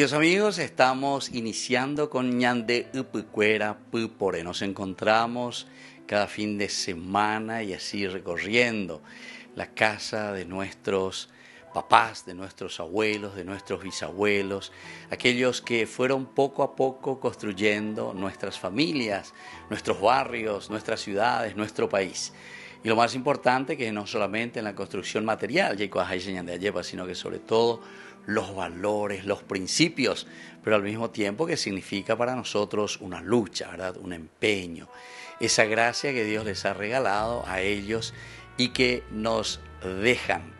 Queridos amigos, estamos iniciando con Ñande Upucuera Pupore. Nos encontramos cada fin de semana y así recorriendo la casa de nuestros papás, de nuestros abuelos, de nuestros bisabuelos, aquellos que fueron poco a poco construyendo nuestras familias, nuestros barrios, nuestras ciudades, nuestro país. Y lo más importante que no solamente en la construcción material, sino que sobre todo los valores, los principios, pero al mismo tiempo que significa para nosotros una lucha, ¿verdad? Un empeño, esa gracia que Dios les ha regalado a ellos y que nos dejan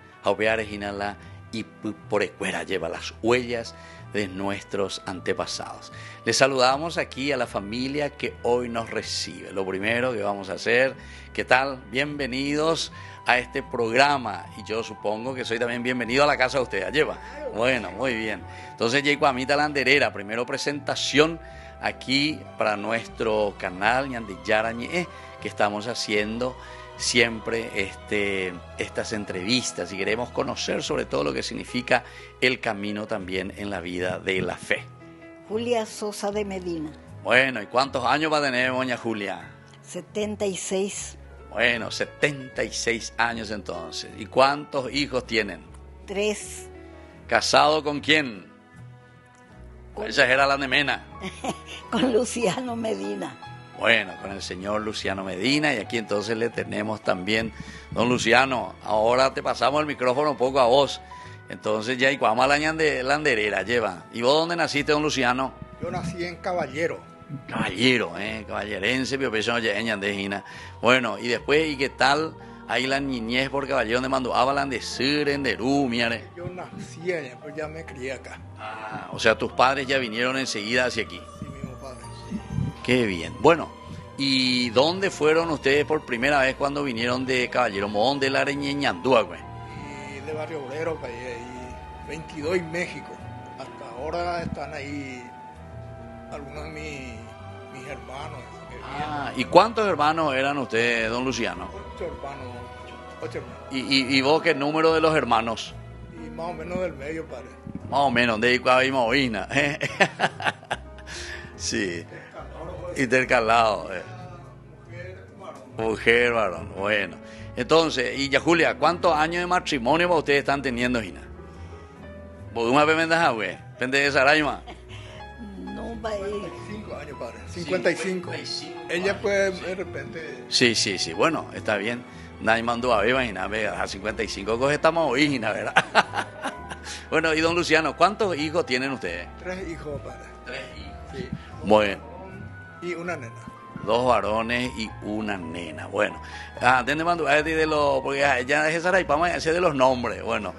y por ecuera lleva las huellas de nuestros antepasados. Les saludamos aquí a la familia que hoy nos recibe. Lo primero que vamos a hacer, ¿qué tal? Bienvenidos a este programa, y yo supongo que soy también bienvenido a la casa de ustedes. Lleva. Bueno, muy bien. Entonces, Yecuamita Landerera, primero presentación aquí para nuestro canal Ñande Yarañe, que estamos haciendo siempre estas entrevistas y queremos conocer sobre todo lo que significa el camino también en la vida de la fe. Julia Sosa de Medina. Bueno, ¿y cuántos años va a tener doña Julia? 76. Bueno, 76 años entonces. ¿Y cuántos hijos tienen? 3. ¿Casado con quién? Esa era la nemena. Con Luciano Medina. Bueno, con el señor Luciano Medina, y aquí entonces le tenemos también, don Luciano, ahora te pasamos el micrófono un poco a vos. Entonces ya, y cuama la Landerera lleva. ¿Y vos dónde naciste, don Luciano? Yo nací en Caballero. Caballero, caballerense, pero peso de. Bueno, y después, ¿y qué tal ahí la niñez por Caballero donde mandó Avalan de Sir, en Derú, miare? Yo nací allá, pues ya me crié acá. Ah, o sea, tus padres ya vinieron enseguida hacia aquí. Sí, mismo padre. Qué bien. Bueno, ¿y dónde fueron ustedes por primera vez cuando vinieron de Caballero? ¿Mon de la Areñeñandúa, güey? Y de Barrio Obrero, para ahí, 22 en México. Hasta ahora están ahí algunos de mis hermanos. ¿Y cuántos hermanos eran ustedes, don Luciano? 8 hermanos. 8 hermanos. ¿Y vos qué número de los hermanos? Y más o menos del medio, padre. Más o menos, de Icuavimoína. Sí. Intercalado. Mujer, varón. Bueno. Entonces, y ya Julia, ¿cuántos años de matrimonio ustedes están teniendo, Gina? ¿Vos una pemendaja, güey? ¿Pende de Saraima? No, va a ir. 55 años, padre. 55. Ella pues de repente... Sí. Bueno, está bien. Nadie mandó a ver, imagínate, a 55 coge estamos hoy, Gina, ¿verdad? Bueno, y don Luciano, ¿cuántos hijos tienen ustedes? 3 hijos, padre. 3 hijos. Sí. Bueno. Y una nena. 2 varones y una nena. Bueno, ¿dónde mandó? Porque ya es Saray, vamos a hacer de los nombres. Bueno,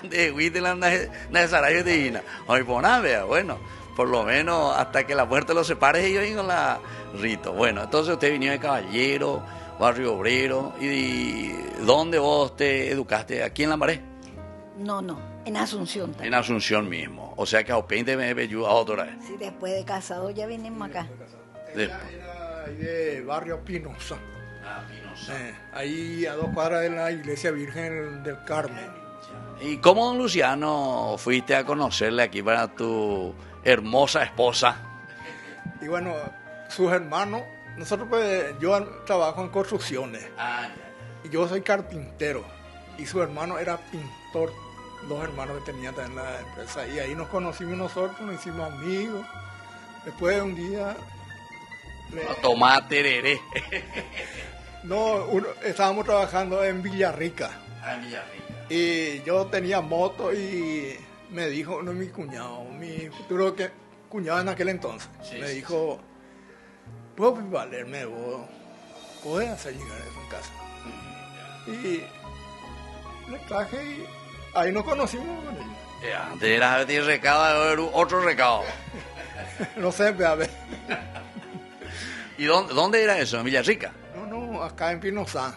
de Huiteland, de Saray, de Hina. Hoy por nada, vea, bueno, por lo menos hasta que la muerte los separe, ellos con la rito. Bueno, entonces usted vino de Caballero, Barrio Obrero, ¿y dónde vos te educaste? ¿Aquí en Lambaré? No, en Asunción también. En Asunción mismo. O sea que a 20 me ayuda a otra vez. Sí, después de casado ya vinimos acá. Ella era ahí de Barrio Pinoza. Pinoza. Ahí a 2 cuadras de la Iglesia Virgen del Carmen. ¿Y cómo, don Luciano, fuiste a conocerle aquí para tu hermosa esposa? Y bueno, sus hermanos, nosotros pues, yo trabajo en construcciones. Y yo soy carpintero. Y su hermano era pintor. 2 hermanos que tenía también en la empresa. Y ahí nos conocimos nosotros, nos hicimos amigos. Después de un día... Tomá tereré. No, estábamos trabajando en Villarrica. En Villarrica. Y yo tenía moto y me dijo mi cuñado, mi futuro cuñado en aquel entonces, me dijo, ¿puedo valerme vos? ¿Podés hacer llegar eso en casa? Y le traje y ahí nos conocimos con él. Antes era de recado, era otro recado. No sé, a ver. ¿Y dónde era eso? ¿En Villarrica? No, acá en Pinoza.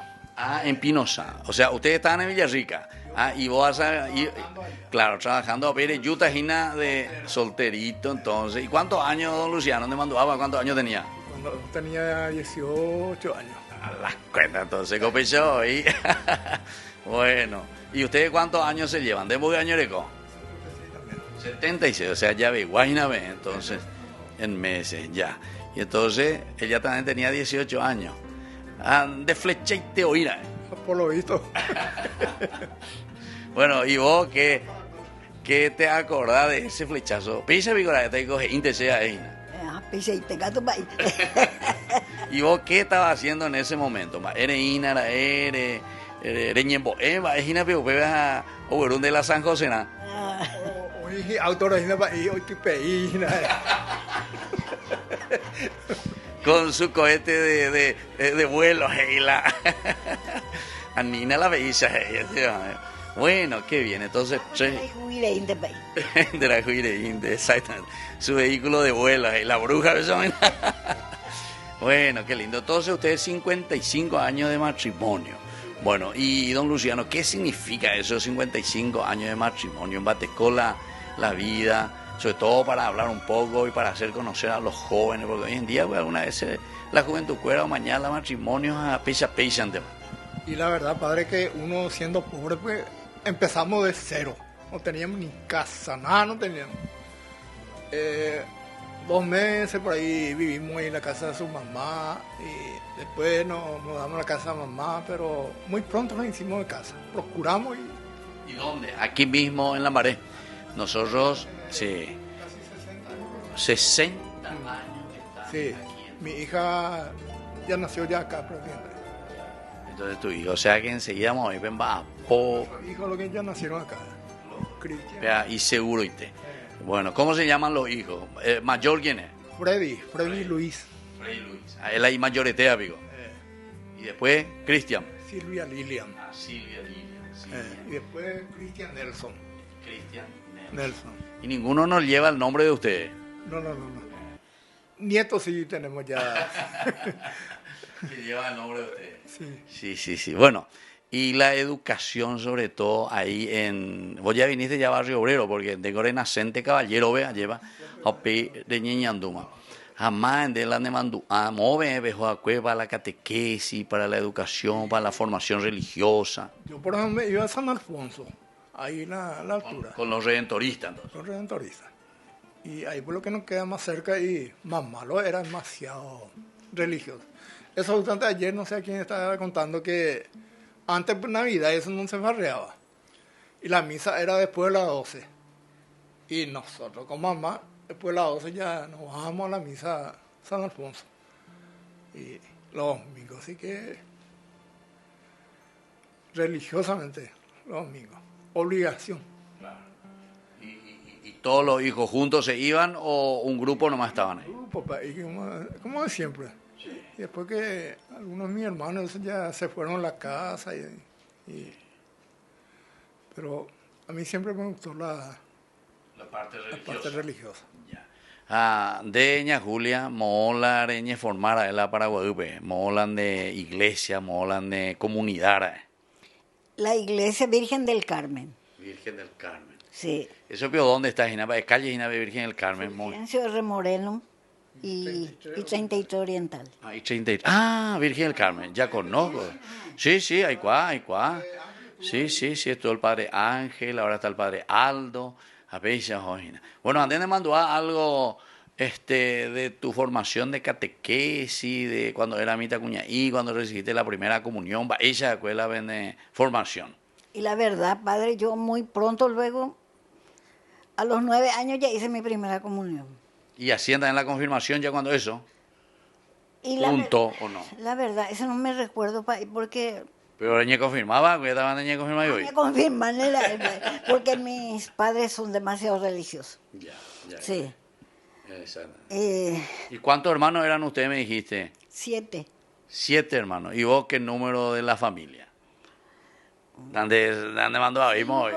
En Pinoza. O sea, ustedes estaban en Villarrica. Y vos claro, trabajando a ver en Utah, Gina, de solterito, entonces. ¿Y cuántos años, don Luciano, dónde mandaba? ¿Cuántos años tenía? Cuando tenía 18 años. A las cuentas, entonces, copechó ahí. Bueno, ¿y ustedes cuántos años se llevan? ¿De muy añoreco? 76, o sea, ya ve, Guaynabé, entonces, en meses, ya. Y entonces, ella también tenía 18 años. De flecheite oíra. Por lo visto. Bueno, ¿y vos qué te acordás de ese flechazo? Pisa vigora, te coge, intesea ahí. Piseite gato bai. ¿Y vos qué estabas haciendo en ese momento? ¿Eres Inara, eres ñembo? ¿Es Ina pero a Oberún de la San José? Hoy autor Ina bai, hoy tipe Ina. Con su cohete de vuelo, Heila. A Nina la veía, bueno, qué bien. Entonces, de la Juireinde, exactamente. Su vehículo de vuelo, la bruja. Bueno, qué lindo. Entonces, ustedes 55 años de matrimonio. Bueno, y don Luciano, ¿qué significa esos 55 años de matrimonio? En Batecola, la vida, sobre todo para hablar un poco y para hacer conocer a los jóvenes, porque hoy en día, pues, alguna vez la juventud cuera o mañana matrimonios a pecha. Y la verdad, padre, que uno siendo pobre, pues empezamos de cero. No teníamos ni casa, nada no teníamos. 2 meses por ahí vivimos en la casa de su mamá y después nos mudamos a la casa de mamá, pero muy pronto nos hicimos de casa. Procuramos ¿Y dónde? Aquí mismo en La Maré. Nosotros, sí. Casi 60 años. años. Sí, mi hija ya nació ya acá, prácticamente. Entonces tu hijo, o sea que enseguida vamos a ir a po. Hijos los que ya nacieron acá. Cristian. Y seguro y te. Bueno, ¿cómo se llaman los hijos? ¿Mayor quién es? Freddy Luis. Freddy Luis. A él hay mayoretea, amigo. Y después, Cristian. Silvia Lilian. Silvia Lilian. Y después Cristian Nelson. Cristian Nelson. Y ninguno nos lleva el nombre de ustedes. No. Nietos sí tenemos ya. Que lleva el nombre de ustedes. Sí. Sí. Bueno, y la educación sobre todo ahí en... Vos ya viniste ya a Barrio Obrero, porque tengo renacente caballero, vea, lleva a de Ñeñanduma. Jamás de la demandu, move, vejo a para la catequesis, para la educación, para la formación religiosa. Yo por ejemplo me iba a San Alfonso, ahí en la altura. Con los redentoristas, entonces. Los redentoristas. Y ahí por lo que nos queda más cerca y más malo, era demasiado religioso. Eso justamente ayer, no sé a quién estaba contando que antes de Navidad eso no se farreaba. Y la misa era después de las 12. Y nosotros con mamá, después de las 12 ya nos bajamos a la misa San Alfonso. Y los domingos, así que religiosamente los domingos. Obligación. Claro. ¿Y todos los hijos juntos se iban o un grupo nomás estaban ahí? Como de siempre. Y después que algunos de mis hermanos ya se fueron a la casa, pero a mí siempre me gustó la parte religiosa. Ya. De ña Julia, mola reñe formar a la Paraguay, molan de iglesia, molan de comunidad. La iglesia Virgen del Carmen. Virgen del Carmen. Sí. ¿Eso pero dónde está? Calle Gina Virgen del Carmen. Fulgencio R. Moreno. Y 33 Oriental. Virgen del Carmen, ya conozco. Sí, hay cuá. Sí, estuvo el padre Ángel, ahora está el padre Aldo. Bueno, antes me mandó algo de tu formación de catequesis, de cuando era mitad cuñaí, cuando recibiste la primera comunión, ella escuela de formación. Y la verdad, padre, yo muy pronto luego, a los 9 años ya hice mi primera comunión. ¿Y hacienda en la confirmación ya cuando eso? Y ¿Punto o no? La verdad, eso no me recuerdo, porque... ¿Pero ella confirmaba? ¿Que estaban ella confirmada hoy? Me confirman, porque mis padres son demasiado religiosos. Ya. Sí. Exacto. ¿Y cuántos hermanos eran ustedes, me dijiste? 7. 7 hermanos. ¿Y vos qué número de la familia? ¿Dónde mandó a vivir hoy?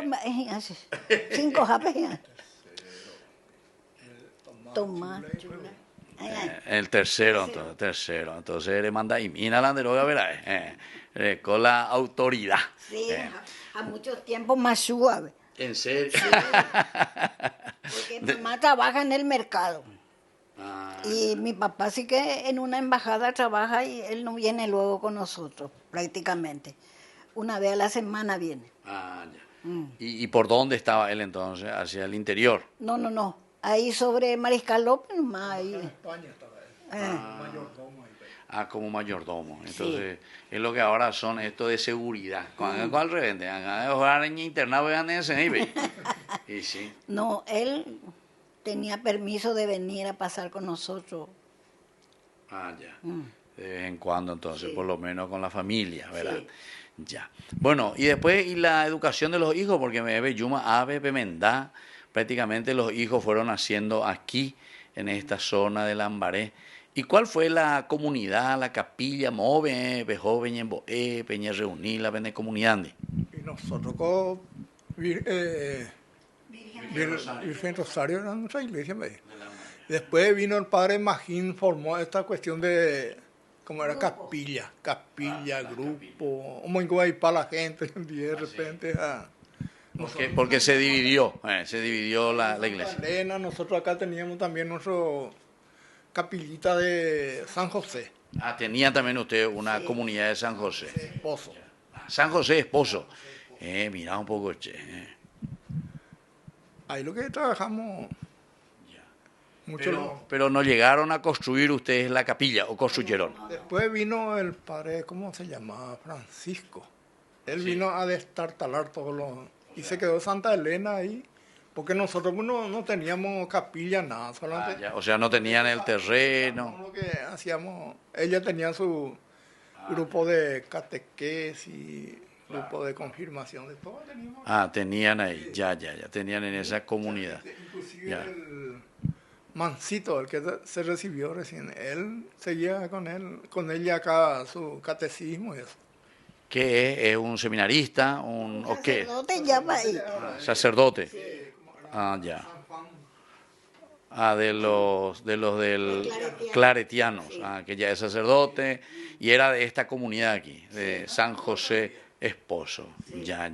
5 japes. Tomás, chula. El tercero. Entonces le manda y mina la droga, ¿verdad? Con la autoridad. Sí, a muchos tiempos más suave. ¿En serio? Sí, porque mamá trabaja en el mercado. Y mi papá sí que en una embajada trabaja y él no viene luego con nosotros, prácticamente. Una vez a la semana viene. Ya. ¿Y por dónde estaba él entonces? ¿Hacia el interior? No. Ahí sobre Mariscal López, nomás ahí. En España estaba él. Mayordomo ahí. Como mayordomo. Entonces, es lo que ahora son esto de seguridad. ¿Cuál revende? Ahora en internado vean ese nivel. Y sí. No, él tenía permiso de venir a pasar con nosotros. Ya. De vez en cuando, entonces, por lo menos con la familia, ¿verdad? Sí. Ya. Bueno, y después, y la educación de los hijos, porque me ve Yuma, Ave, Pemendá, prácticamente los hijos fueron naciendo aquí, en esta zona de Lambaré. ¿Y cuál fue la comunidad, la capilla, Move, Bejoven, en Boé, Peña Reuní, la Pene Comunidad? Y nosotros con Virgen Rosario era nuestra iglesia. Después vino el padre Magín, formó esta cuestión de, como era capilla, grupo, como igual para la gente, y de repente... Porque se dividió la iglesia. Elena, nosotros acá teníamos también nuestro capillita de San José. Tenía también usted una comunidad de San José. Esposo. San José Esposo. Mira un poco, che. Ahí lo que trabajamos... Pero no llegaron a construir ustedes la capilla, ¿o construyeron? Después vino el padre, ¿cómo se llamaba? Francisco. Él vino a destartalar todos los... Y se quedó Santa Elena ahí, porque nosotros no teníamos capilla, nada. Solamente o sea, no tenían el terreno. Lo que hacíamos, ella tenía su grupo de catequesis, grupo de confirmación, de todo teníamos. Tenían ahí, ya, tenían en esa comunidad. Inclusive el Mancito, el que se recibió recién, él seguía con ella acá su catecismo y eso. ¿Qué es? ¿Es un seminarista? ¿O qué? Sacerdote llama ahí. Sacerdote. Ya. De los del Claretianos, que ya es sacerdote y era de esta comunidad aquí, de San José Esposo. Ya.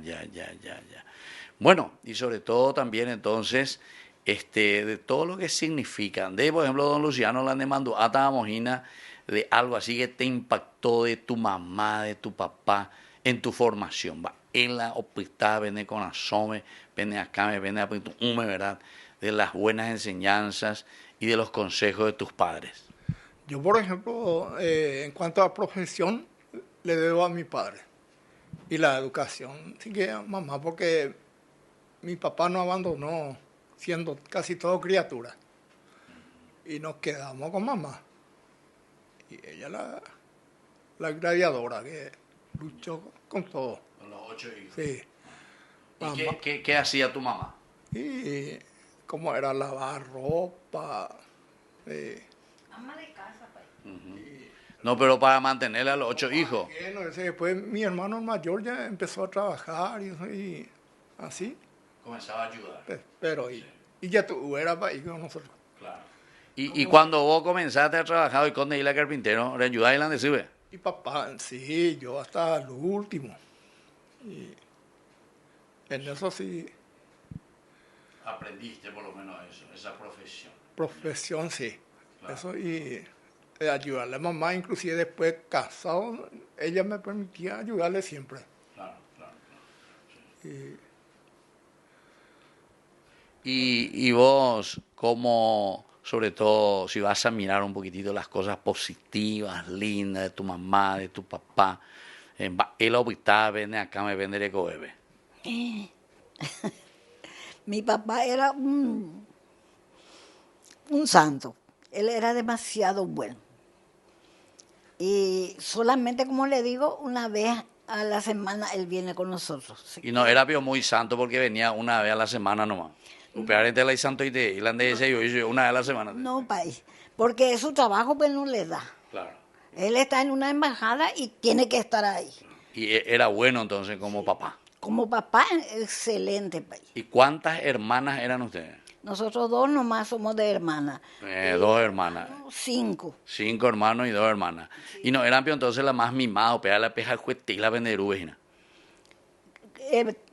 Bueno, y sobre todo también entonces, de todo lo que significan. Por ejemplo, don Luciano la demandó a Tamojina de algo así que te impactó de tu mamá, de tu papá, en tu formación. En la hospital, viene con asome, viene acá, viene a ¿verdad? De las buenas enseñanzas y de los consejos de tus padres. Yo, por ejemplo, en cuanto a profesión, le debo a mi padre. Y la educación, sí que a mamá, porque mi papá nos abandonó siendo casi todo criatura. Y nos quedamos con mamá. Y ella la gladiadora que luchó con todo. Con los 8 hijos. Sí. ¿Y qué hacía tu mamá? Y cómo era lavar ropa. Ama de casa, pues. No, pero para mantener a los 8 hijos. Bueno, después mi hermano mayor ya empezó a trabajar y así. Comenzaba a ayudar. Pero y ya tú eras para ir con nosotros. Claro. Y cuando vos comenzaste a trabajar y con la carpintero, ¿le ayudáis en la de? Y papá, sí, yo hasta lo último. Y en eso sí. Aprendiste por lo menos eso, esa profesión. Profesión, sí. Claro. Eso y ayudarle a mamá, inclusive después casado, ella me permitía ayudarle siempre. Claro. Sí. Y vos, como, sobre todo, si vas a mirar un poquitito las cosas positivas, lindas de tu mamá, de tu papá, él ahorita viene acá, me vende de bebé. Mi papá era un santo. Él era demasiado bueno. Y solamente, como le digo, una vez a la semana él viene con nosotros. Y no era muy santo porque venía una vez a la semana nomás. Upearente la santo y de una vez a la semana. No, país. Porque es su trabajo, pues no le da. Claro. Él está en una embajada y tiene que estar ahí. Y era bueno entonces como papá. Como papá, excelente, país. ¿Y cuántas hermanas eran ustedes? Nosotros 2 nomás somos de hermanas. 2 hermanas. 5. 5 hermanos y 2 hermanas. Sí. Y no eran entonces la más mimada, pega la peja y la venderúbejina.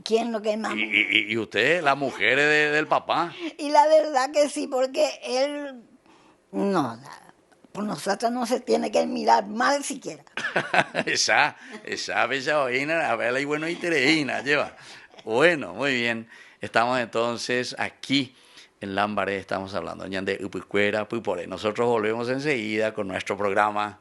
¿Quién lo que es más? Y ustedes, las mujeres del papá. Y la verdad que sí, porque él, no, por nosotros no se tiene que mirar mal siquiera. esa bella vaina, a ver, y bueno, y tereína, lleva. Bueno, muy bien. Estamos entonces aquí en Lambaré, estamos hablando de Upucuera, Pupore. Nosotros volvemos enseguida con nuestro programa.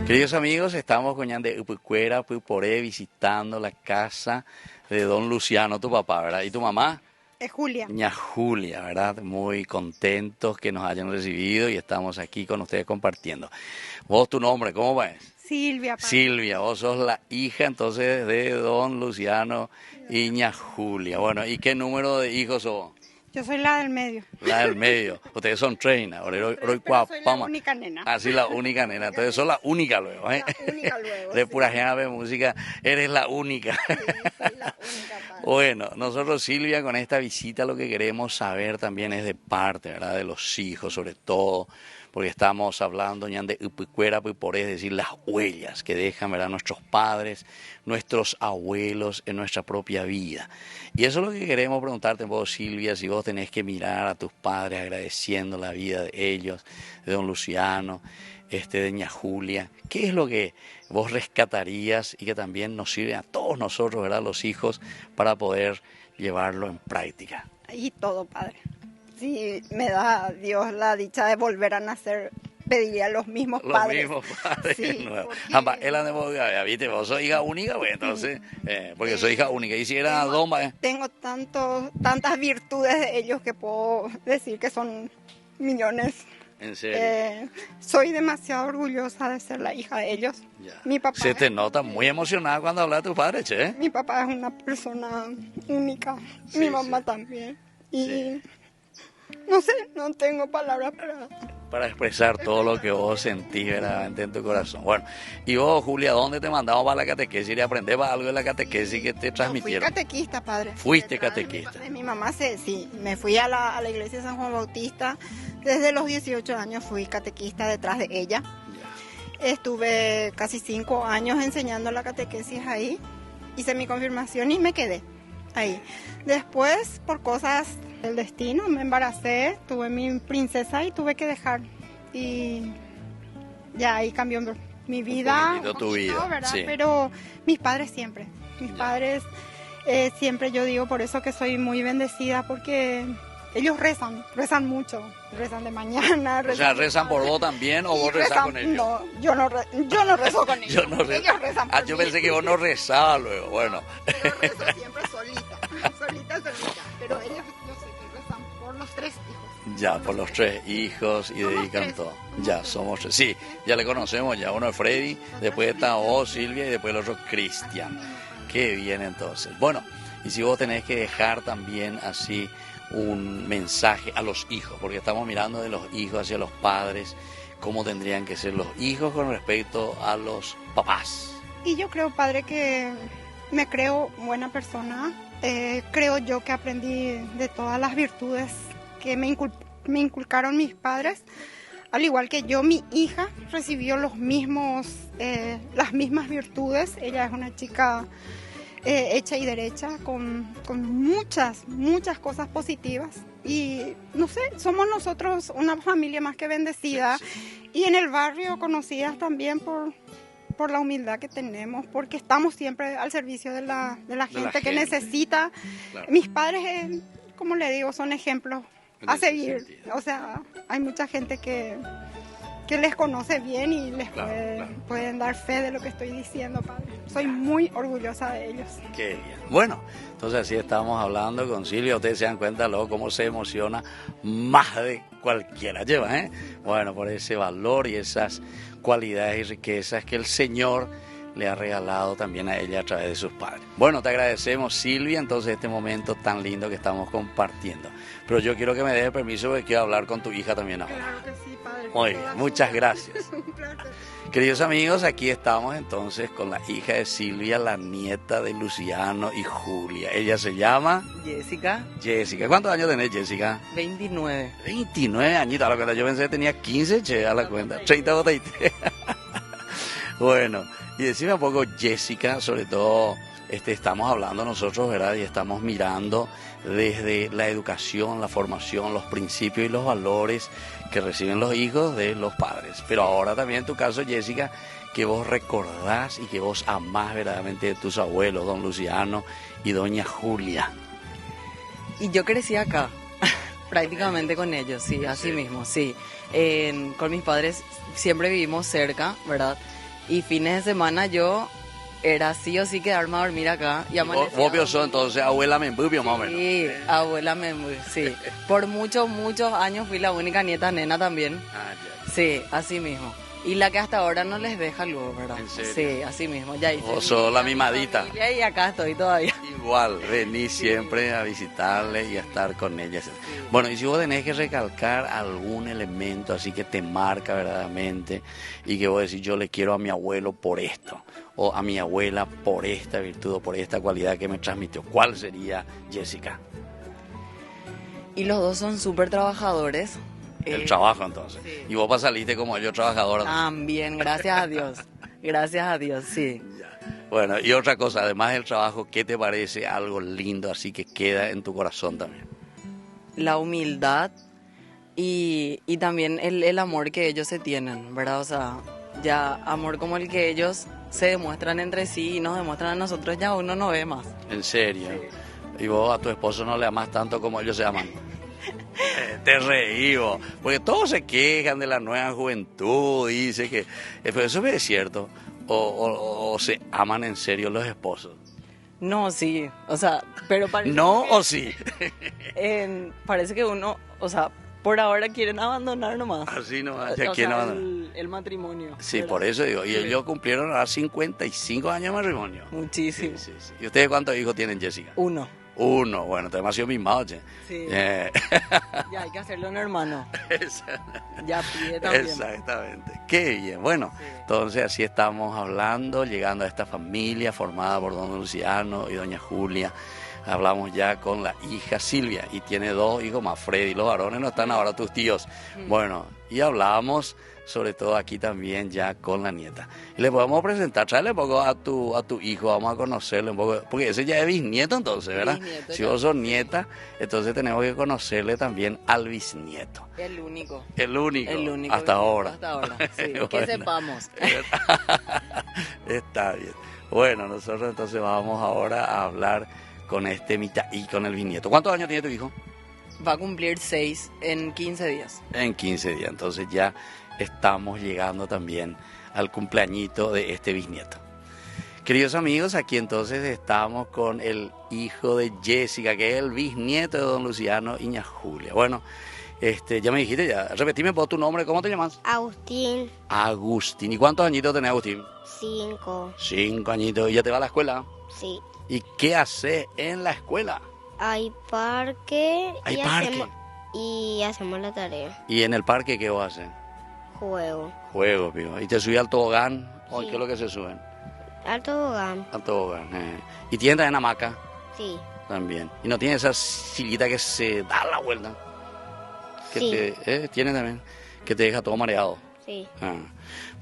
Queridos amigos, estamos con Ñande Upucuera, Puporé, visitando la casa de don Luciano, tu papá, ¿verdad? ¿Y tu mamá? Es Julia. Ña Julia, ¿verdad? Muy contentos que nos hayan recibido y estamos aquí con ustedes compartiendo. Vos, tu nombre, ¿cómo va? Silvia. Padre. Silvia, vos sos la hija entonces de don Luciano y Ña Julia. Bueno, ¿y qué número de hijos sos? Yo soy la del medio. La del medio. Ustedes son treina. Soy la única nena. Así la única nena. Entonces son la única luego. La única luego. De pura gente de música, eres la única. Sí, soy la única, padre. Bueno, nosotros, Silvia, con esta visita lo que queremos saber también es de parte, ¿verdad? De los hijos, sobre todo, porque estamos hablando ya de Upucuera, Puporé, es decir, las huellas que dejan, ¿verdad? Nuestros padres, nuestros abuelos en nuestra propia vida. Y eso es lo que queremos preguntarte vos, Silvia, si vos tenés que mirar a tus padres agradeciendo la vida de ellos, de don Luciano, de Ña Julia, ¿qué es lo que vos rescatarías y que también nos sirve a todos nosotros, ¿verdad? Los hijos, para poder llevarlo en práctica? Y todo, padre. Si me da Dios la dicha de volver a nacer, pediría a los mismos padres. Los mismos padres. Sí, porque... él anda, viste, vos sos hija única, pues entonces, porque soy hija única. Y si era dos, tengo tantas virtudes de ellos que puedo decir que son millones. ¿En serio? Soy demasiado orgullosa de ser la hija de ellos. Ya. Mi papá Se te nota muy emocionada cuando hablas de tu padre, che. Mi papá es una persona única, sí, mi mamá sí. También. Y sí. No sé, no tengo palabras para expresar todo lo que vos sentís verdaderamente en tu corazón. Bueno, y vos, Julia, ¿dónde te mandamos para la catequesis y aprender algo de la catequesis que te transmitieron? Fui catequista, padre. ¿Fuiste catequista? De mi mamá, sí, me fui a la iglesia de San Juan Bautista. Desde los 18 años fui catequista detrás de ella. Ya. Estuve casi 5 años enseñando la catequesis ahí. Hice mi confirmación y me quedé ahí. Después, por cosas del destino, me embaracé, tuve mi princesa y tuve que dejar. Y ya ahí cambió mi vida. Tu vida, ¿verdad? Sí. Pero mis padres siempre. Mis padres siempre, yo digo por eso que soy muy bendecida, porque ellos rezan mucho. Rezan de mañana. ¿Rezan por vos también o vos rezás con ellos? No, yo no rezo con ellos. Ellos rezan por yo mí. pensé que vos no rezabas luego, bueno. Yo rezo siempre solita. Pero ellos, yo sé que rezan por los 3 hijos. Ya, por los 3 hijos y dedican todo. Ya, somos 3. Sí, ya le conocemos ya. Uno es Freddy, después está vos, Silvia, y después el otro Cristian. Qué bien entonces. Bueno, y si vos tenés que dejar también así un mensaje a los hijos, porque estamos mirando de los hijos hacia los padres, cómo tendrían que ser los hijos con respecto a los papás. Y yo creo, padre, que me creo buena persona. Creo yo que aprendí de todas las virtudes que me inculcaron mis padres. Al igual que yo, mi hija recibió las mismas virtudes. Ella es una chica hecha y derecha, con muchas cosas positivas. Y no sé, somos nosotros una familia más que bendecida. Sí. Y en el barrio conocidas también por la humildad que tenemos, porque estamos siempre al servicio de la gente que necesita. Claro. Mis padres, como le digo, son ejemplos a seguir. Sentido. O sea, hay mucha gente que les conoce bien y les pueden dar fe de lo que estoy diciendo, padre. Soy muy orgullosa de ellos. Qué bien. Bueno, entonces así estamos hablando con Silvia. Ustedes se dan cuenta luego cómo se emociona más de cualquiera lleva, Bueno, por ese valor y esas cualidades y riquezas que el Señor le ha regalado también a ella a través de sus padres. Bueno, te agradecemos, Silvia, entonces este momento tan lindo que estamos compartiendo. Pero yo quiero que me des el permiso porque quiero hablar con tu hija también ahora. Claro que sí, padre. Muy bien, muchas gracias. Un placer. Queridos amigos, aquí estamos entonces con la hija de Silvia, la nieta de Luciano y Julia. Ella se llama Jessica, Jessica. ¿Cuántos años tenés, Jessica? 29. 29 añitos, a la cuenta. Yo pensé que tenía 15, che, a la cuenta. 30 o 30. Bueno, y decime un poco, Jessica, sobre todo, estamos hablando nosotros, ¿verdad? Y estamos mirando desde la educación, la formación, los principios y los valores que reciben los hijos de los padres. Pero ahora también en tu caso, Jessica, que vos recordás y que vos amás verdaderamente de tus abuelos, don Luciano y doña Julia. Y yo crecí acá, prácticamente con ellos, sí, así mismo, sí. Con mis padres siempre vivimos cerca, ¿verdad? Y fines de semana yo era sí o sí quedarme a dormir acá. Y vos sos entonces abuela Membubio, más o menos. Sí, abuela Membubio, sí. Por muchos años fui la única nieta nena también. Ah, ya. Sí, así mismo. Y la que hasta ahora no les deja luego, ¿verdad? ¿En serio? Sí, así mismo. Ya hice Vos sos la mimadita. Y acá estoy todavía. Igual, vení siempre a visitarle y a estar con ellas. Sí. Bueno, y si vos tenés que recalcar algún elemento así que te marca verdaderamente y que vos decís, yo le quiero a mi abuelo por esto, o a mi abuela por esta virtud o por esta cualidad que me transmitió, ¿cuál sería, Jessica? Y los dos son súper trabajadores. El trabajo entonces. Sí. Y vos saliste como yo trabajadora. También, gracias a Dios. Gracias a Dios, sí. Bueno, y otra cosa, además del trabajo, ¿qué te parece algo lindo así que queda en tu corazón también? La humildad y también el amor que ellos se tienen, ¿verdad? O sea, ya amor como el que ellos se demuestran entre sí y nos demuestran a nosotros, ya uno no ve más. ¿En serio? Sí. ¿Y vos a tu esposo no le amás tanto como ellos se aman? Te reí vos, porque todos se quejan de la nueva juventud, dice que... Pero eso es cierto, o se aman en serio los esposos. No, sí, o sea, pero parece ¿No que, o sí? Parece que uno, o sea, por ahora quieren abandonar nomás. Así nomás, ya quieren abandonar. El matrimonio. Sí, ¿verdad? por eso digo, y Sí. ellos cumplieron ahora 55 años de matrimonio. Muchísimo. Sí, sí, sí. ¿Y ustedes cuántos hijos tienen, Jessica? Uno. Uno, bueno, demasiado mismado, che. Sí. Ya hay que hacerlo un hermano. Ya pide también. Exactamente. Qué bien. Bueno, Sí. entonces así estamos hablando, llegando a esta familia formada por don Luciano y doña Julia. Hablamos ya con la hija Silvia y tiene dos hijos más, Freddy. Los varones no están ahora tus tíos. Bueno, y hablamos sobre todo aquí también ya con la nieta. Y le podemos presentar, tráele un poco a tu hijo, vamos a conocerle un poco, porque ese ya es bisnieto entonces, ¿verdad? Bisnieto, Si ya. vos sos nieta, entonces tenemos que conocerle también al bisnieto. El único. El único. El único. Hasta ahora. Hasta ahora, sí. Bueno. Que sepamos. Está bien. Bueno, nosotros entonces vamos ahora a hablar con y con el bisnieto. ¿Cuántos años tiene tu hijo? Va a cumplir 6 en 15 días. En 15 días. Entonces ya estamos llegando también al cumpleañito de este bisnieto. Queridos amigos, aquí entonces estamos con el hijo de Jessica, que es el bisnieto de don Luciano y ña Julia. Bueno, ya me dijiste, ya, repetime por tu nombre, ¿cómo te llamas? Agustín, Agustín. ¿Y cuántos añitos tenés, Agustín? 5, 5 añitos. ¿Y ya te va a la escuela? sí. ¿Y qué haces en la escuela? Hay parque, ¿Hay y, parque? hacemos la tarea. ¿Y en el parque qué vos haces? Juego. Juegos, pico. ¿Y te subís al tobogán? ¿O Sí. qué es lo que se suben? Al tobogán, Al tobogán. ¿Y tienes también hamaca? sí. También. ¿Y no tiene esa sillita que se da la vuelta? Que Sí. tiene también. Que te deja todo mareado. Sí. Ah.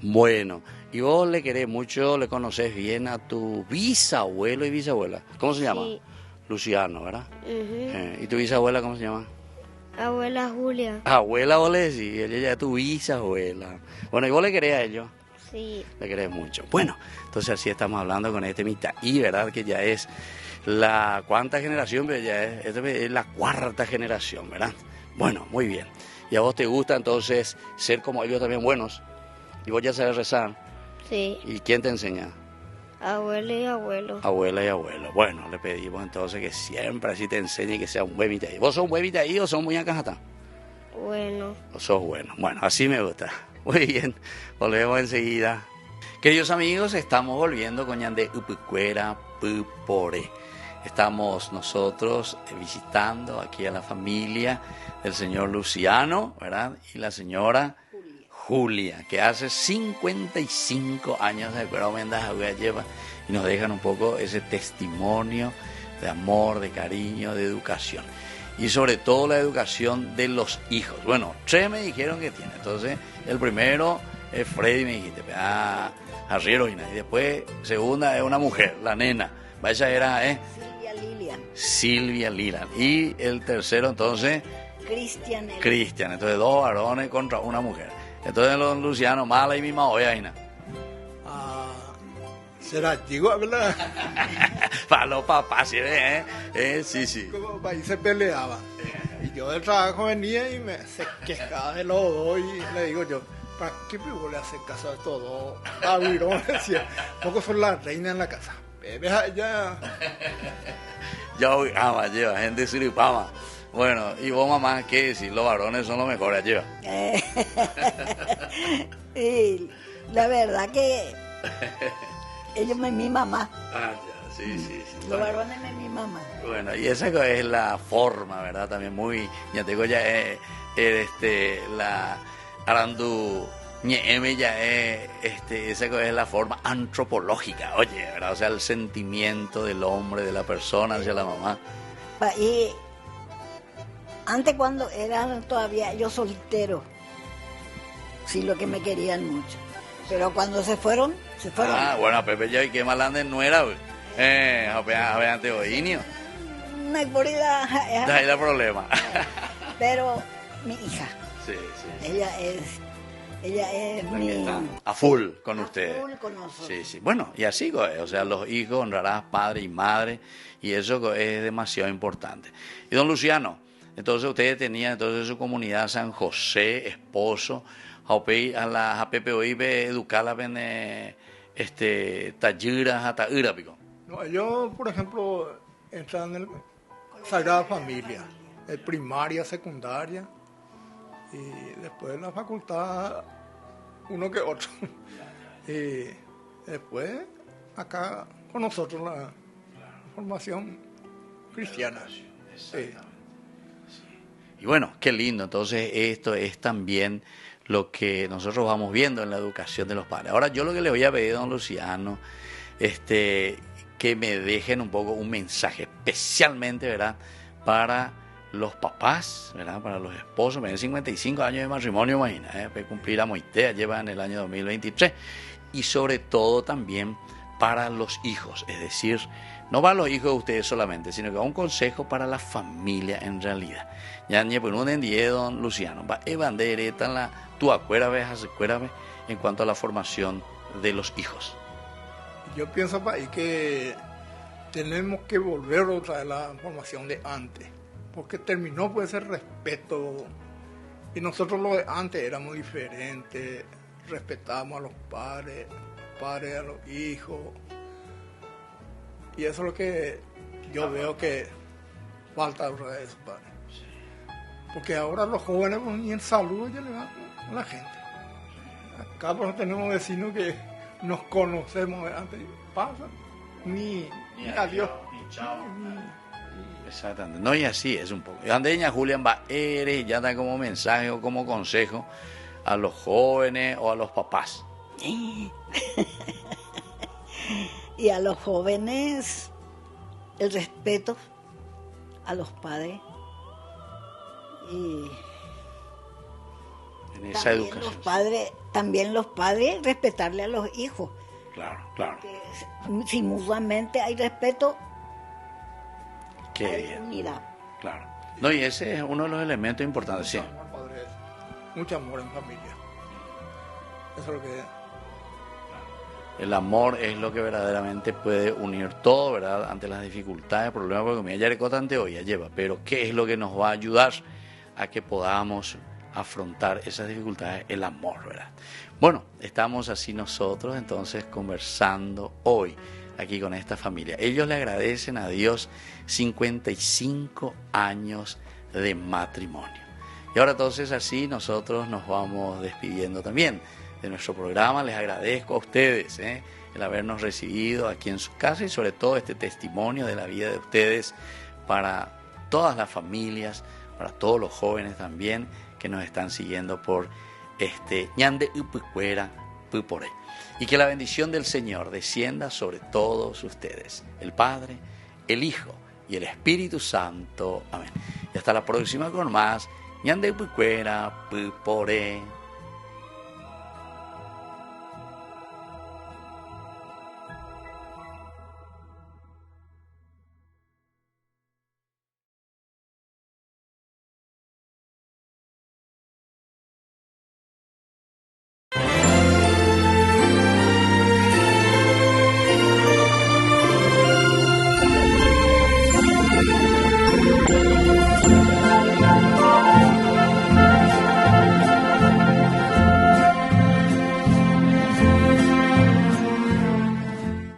Bueno, y vos le querés mucho, le conoces bien a tu bisabuelo y bisabuela. ¿Cómo se llama? Sí. Luciano, ¿verdad? Ujú. ¿Y tu bisabuela cómo se llama? Abuela Julia, Abuela, vos le decís, ella ya es tu bisabuela. Bueno, y vos le querés a ellos, sí. le querés mucho. Bueno, entonces así estamos hablando con este y ¿verdad? Que ya es la cuánta generación, pero ya es la cuarta generación, ¿verdad? Bueno, muy bien. ¿Y a vos te gusta entonces ser como ellos también buenos? ¿Y vos ya sabes rezar? Sí. ¿Y quién te enseña? Abuela y abuelo. Abuela y abuelo. Bueno, le pedimos entonces que siempre así te enseñe y que sea un buen vitaí. ¿Vos sos un buen vitaí o sos muy acajata? Bueno. ¿O sos bueno? Bueno, así me gusta. Muy bien, volvemos enseguida. Queridos amigos, estamos volviendo con Ñande Upucuera Pupore. Estamos nosotros visitando aquí a la familia del señor Luciano, ¿verdad? Y la señora Julia, que hace 55 años de acuerdo lleva y nos dejan un poco ese testimonio de amor, de cariño, de educación. Y sobre todo la educación de los hijos. Bueno, 3 me dijeron que tiene. Entonces, el primero es Freddy, me dijiste. Arriero, y después, segunda es una mujer, la nena. Esa era, Silvia Lilian. Y el tercero, entonces, Cristian. Entonces, 2 varones contra una mujer. Entonces, los Luciano, mala y misma olla, Ina. ¿Será chico, verdad? Para los papás, ¿sí? Sí. Como ahí se peleaban. Y yo del trabajo venía y se quejaba de los dos y le digo yo, ¿para qué me le hacer caso a estos dos? Aguirón decía, poco son las reinas en la casa. Bebes allá. Ya lleva gente suripama. Bueno, y vos, mamá, ¿qué decir? Los varones son los mejores, lleva. Y la verdad que ellos me mi mamá. Sí. Los varones me mi mamá. Bueno, y esa es la forma, ¿verdad? También muy, ya te digo, ya la Arandu Ñeeme ya esa es la forma antropológica, oye, ¿verdad? O sea, el sentimiento del hombre, de la persona hacia la mamá. Y antes, cuando eran todavía ellos solteros, sí, lo que me querían mucho. Pero cuando se fueron. Bueno, Pepe ya y qué malande no era, güey. Ante Oinio. Una oscuridad. Ahí el problema. Pero mi hija. Sí. Ella es a full con ustedes. A full con nosotros. Sí. Bueno, y así, o sea, los hijos honrarás padre y madre, y eso es demasiado importante. Y don Luciano, entonces ustedes tenían entonces su comunidad San José, esposo, a la PPOI educarla en talleras hasta Irapico. No, yo, por ejemplo, entré en el Sagrada Familia, primaria, secundaria, y después en la facultad, uno que otro. Y después, acá con nosotros, la formación cristiana. Sí. Y bueno, qué lindo. Entonces, esto es también lo que nosotros vamos viendo en la educación de los padres. Ahora, yo lo que le voy a pedir a don Luciano, que me dejen un poco un mensaje, especialmente, ¿verdad?, para los papás, ¿verdad?, para los esposos. Me 55 años de matrimonio, imagina, cumplir a Moitea, lleva en el año 2023. Y sobre todo también para los hijos, es decir, no para los hijos de ustedes solamente, sino que un consejo para la familia en realidad. Ya ni por un día, don Luciano, va bandereta la tu acuérdame en cuanto a la formación de los hijos. Yo pienso ahí que tenemos que volver otra vez a la formación de antes, porque terminó por ese respeto, y nosotros lo de antes éramos diferentes, respetábamos a los padres a los hijos, y eso es lo que yo veo que falta otra vez, padre. Porque ahora los jóvenes ni en saludo ya le dan a la gente. Acá pues tenemos vecinos que nos conocemos antes, pasan, ni adiós, ni chao. Exactamente, no, y así es un poco. Andeña Julián va, ya da como mensaje o como consejo a los jóvenes o a los papás. Y a los jóvenes, el respeto a los padres. Y en esa educación. También los padres respetarle a los hijos. Claro. Porque si mutuamente hay respeto, hay unidad. Claro. No, y ese es uno de los elementos importantes. Sí. Mucho amor en familia. Eso es lo que es. El amor es lo que verdaderamente puede unir todo, ¿verdad? Ante las dificultades, problemas, porque mira, ya le conté hoy, ya lleva, pero ¿qué es lo que nos va a ayudar a que podamos afrontar esas dificultades? El amor, ¿verdad? Bueno, estamos así nosotros entonces conversando hoy aquí con esta familia. Ellos le agradecen a Dios 55 años de matrimonio. Y ahora entonces así nosotros nos vamos despidiendo también de nuestro programa. Les agradezco a ustedes el habernos recibido aquí en su casa y sobre todo este testimonio de la vida de ustedes para todas las familias, para todos los jóvenes también que nos están siguiendo por Ñande Upucuera Pupore. Y que la bendición del Señor descienda sobre todos ustedes, el Padre, el Hijo y el Espíritu Santo. Amén. Y hasta la próxima con más Ñande Upucuera Pupore.